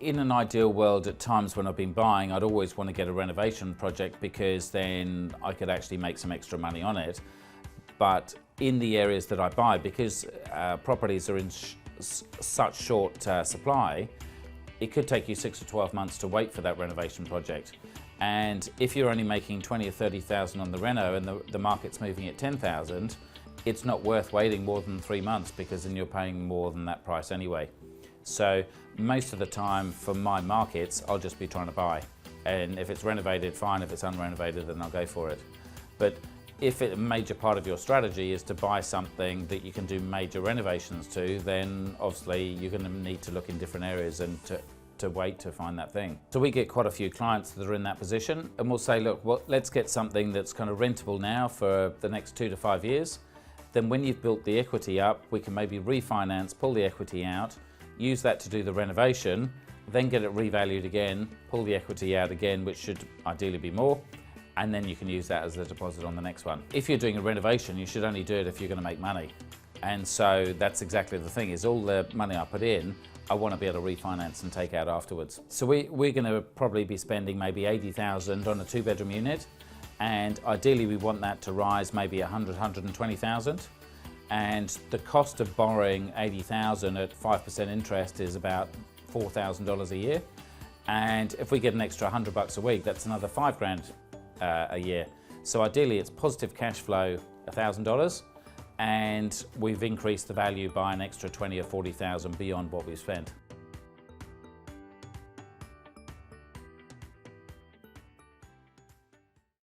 In an ideal world, at times when I've been buying, I'd always want to get a renovation project because then I could actually make some extra money on it. But in the areas that I buy, because properties are in such short supply, it could take you 6 to 12 months to wait for that renovation project. And if you're only making 20 or 30,000 on the reno and the market's moving at 10,000, it's not worth waiting more than 3 months, because then you're paying more than that price anyway. So most of the time for my markets, I'll just be trying to buy. And if it's renovated, fine. If it's unrenovated, then I'll go for it. But if a major part of your strategy is to buy something that you can do major renovations to, then obviously you're going to need to look in different areas and to wait to find that thing. So we get quite a few clients that are in that position, and we'll say, look, well, let's get something that's kind of rentable now for the next 2 to 5 years. Then when you've built the equity up, we can maybe refinance, pull the equity out, use that to do the renovation, then get it revalued again, pull the equity out again, which should ideally be more, and then you can use that as a deposit on the next one. If you're doing a renovation, you should only do it if you're going to make money. And so that's exactly the thing, is all the money I put in, I want to be able to refinance and take out afterwards. So we're going to probably be spending maybe 80,000 on a 2-bedroom unit, and ideally we want that to rise maybe 100, 120,000. And the cost of borrowing 80,000 at 5% interest is about $4,000 a year. And if we get an extra $100 a week, that's another $5,000 a year. So ideally it's positive cash flow, $1,000, and we've increased the value by an extra 20 or 40,000 beyond what we've spent.